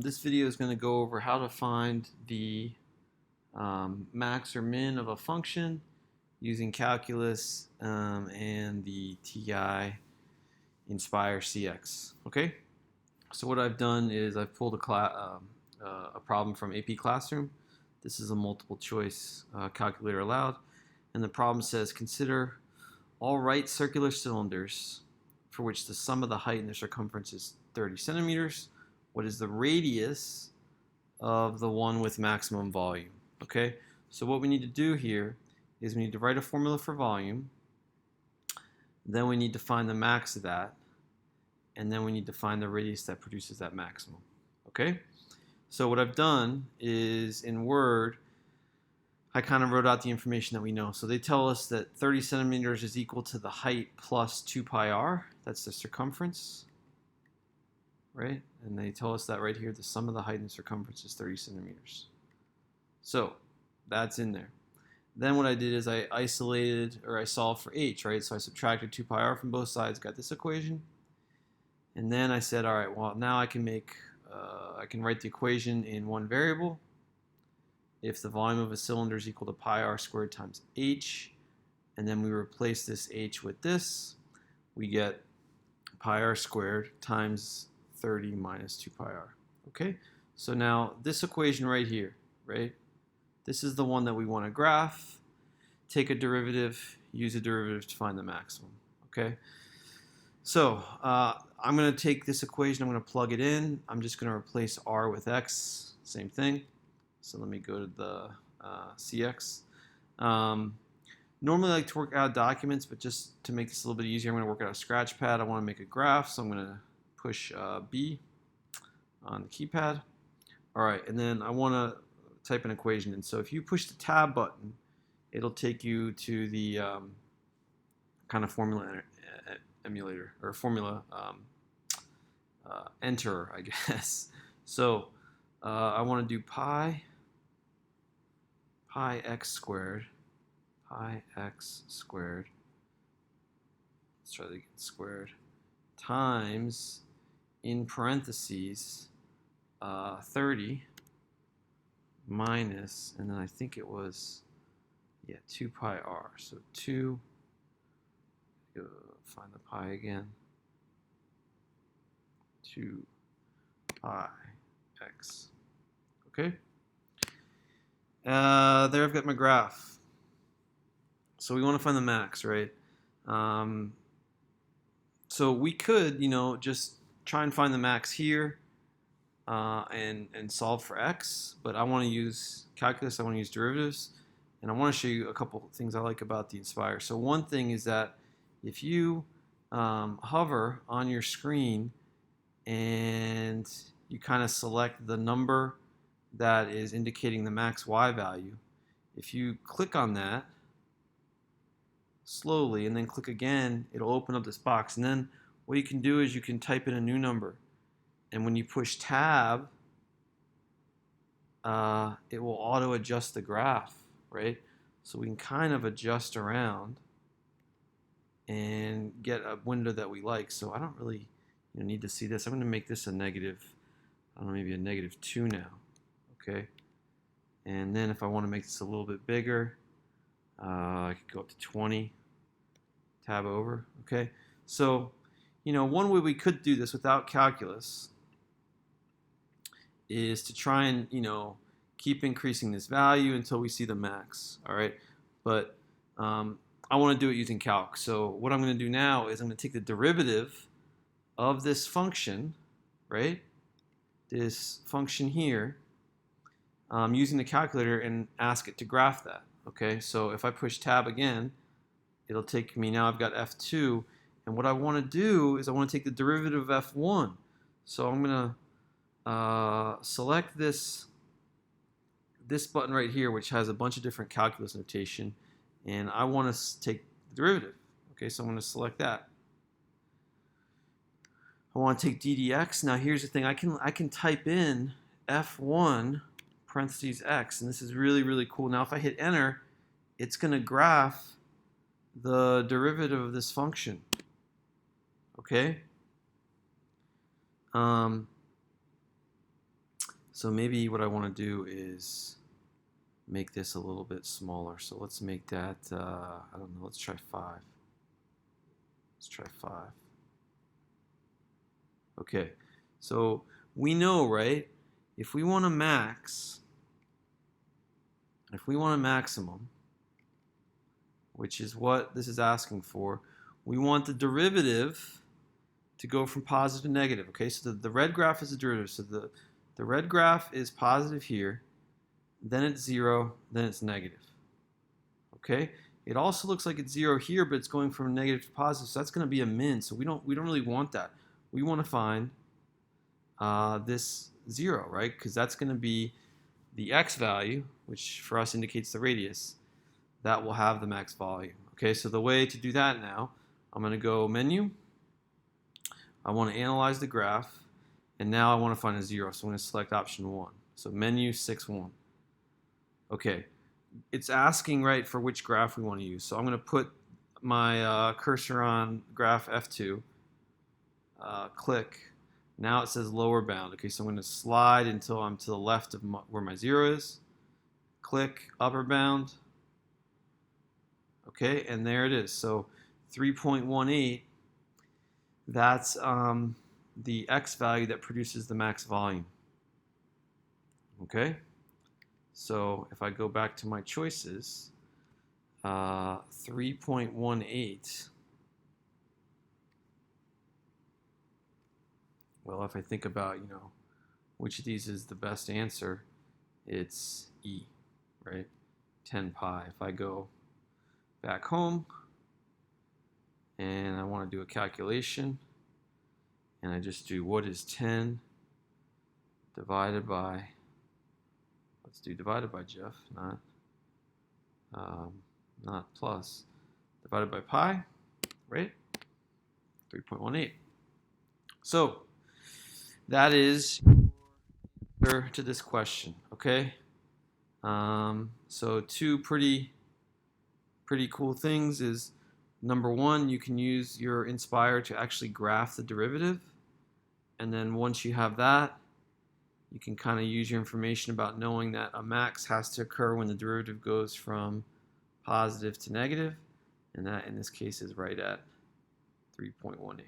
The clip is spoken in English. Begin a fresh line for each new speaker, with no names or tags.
This video is going to go over how to find the max or min of a function using calculus and the TI-Nspire CX. Okay, so what I've done is I've pulled a problem from AP Classroom. This is a multiple choice calculator allowed, and the problem says consider all right circular cylinders for which the sum of the height and the circumference is 30 centimeters. What is the radius of the one with maximum volume? Okay, so what we need to do here is we need to write a formula for volume, then we need to find the max of that, and then we need to find the radius that produces that maximum. Okay, so what I've done is in Word I kind of wrote out the information that we know. So they tell us that 30 centimeters is equal to the height plus 2 pi r. That's the circumference, right? And they tell us that right here, the sum of the height and circumference is 30 centimeters. So that's in there. Then what I did is I isolated, or I solved for h, right? So I subtracted 2 pi r from both sides, got this equation. And then I said, all right, well, now I can write the equation in one variable. If the volume of a cylinder is equal to pi r squared times h, and then we replace this h with this, we get pi r squared times 30 minus 2 pi r. Okay, so now this equation right here, right? This is the one that we want to graph. Take a derivative, use a derivative to find the maximum. Okay, so I'm going to take this equation, I'm going to plug it in. I'm just going to replace r with x, same thing. So let me go to the CX. Normally I like to work out documents, but just to make this a little bit easier, I'm going to work out a scratch pad. I want to make a graph, so I'm going to push B on the keypad. All right, and then I want to type an equation in. So if you push the tab button, it'll take you to the kind of formula emulator, or formula enterer, I guess. So I want to do pi x squared, let's try to get squared, times, in parentheses, 30 minus, and then I think it was, 2 pi r. So 2, go find the pi again, 2 pi x. Okay. There I've got my graph. So we want to find the max, right? So we could, just try and find the max here and solve for x, but I want to use calculus, I want to use derivatives, and I want to show you a couple things I like about the Nspire. So one thing is that if you hover on your screen and you kind of select the number that is indicating the max y value, if you click on that slowly and then click again, it'll open up this box, and then what you can do is you can type in a new number, and when you push tab, it will auto adjust the graph, right? So we can kind of adjust around and get a window that we like. So I don't really need to see this. I'm going to make this a negative, I don't know, maybe a -2 now. Okay, and then if I want to make this a little bit bigger, I could go up to 20, tab over. Okay, so one way we could do this without calculus is to try and keep increasing this value until we see the max. All right, but I want to do it using calc. So what I'm going to do now is I'm going to take the derivative of this function, right? This function here, using the calculator, and ask it to graph that. Okay, so if I push tab again, it'll take me, now I've got f2, and what I want to do is I want to take the derivative of f1. So I'm going to select this button right here, which has a bunch of different calculus notation, and I want to take the derivative. Okay, so I'm going to select that. I want to take ddx. Now here's the thing, I can type in f1 parentheses x, and this is really, really cool. Now if I hit enter, it's going to graph the derivative of this function. Okay? So maybe what I want to do is make this a little bit smaller. So let's make that, I don't know, let's try 5. Let's try 5. Okay, so we know, right, if we want a maximum, which is what this is asking for, we want the derivative to go from positive to negative. Okay, so the red graph is the derivative. So the red graph is positive here, then it's 0, then it's negative. Okay, it also looks like it's 0 here, but it's going from negative to positive, so that's going to be a min. So we don't really want that. We want to find this 0, right? Because that's going to be the x value, which for us indicates the radius, that will have the max volume. Okay, so the way to do that now, I'm going to go menu. I want to analyze the graph, and now I want to find a 0, so I'm going to select option 1. So menu 6, 1. Okay, it's asking, right, for which graph we want to use. So I'm going to put my cursor on graph F2, click. Now it says lower bound. Okay, so I'm going to slide until I'm to the left of where my 0 is. Click upper bound. Okay, and there it is. So 3.18, that's the x value that produces the max volume. Okay, so if I go back to my choices, 3.18, well, if I think about, which of these is the best answer, it's E, right? 10 pi. If I go back home and I want to do a calculation, and I just do what is 10 divided by, let's do divided by, Jeff, not plus, divided by pi, right? 3.18. So that is your answer to this question, okay? So two pretty cool things is, number one, you can use your Nspire to actually graph the derivative, and then once you have that, you can kind of use your information about knowing that a max has to occur when the derivative goes from positive to negative, and that in this case is right at 3.18.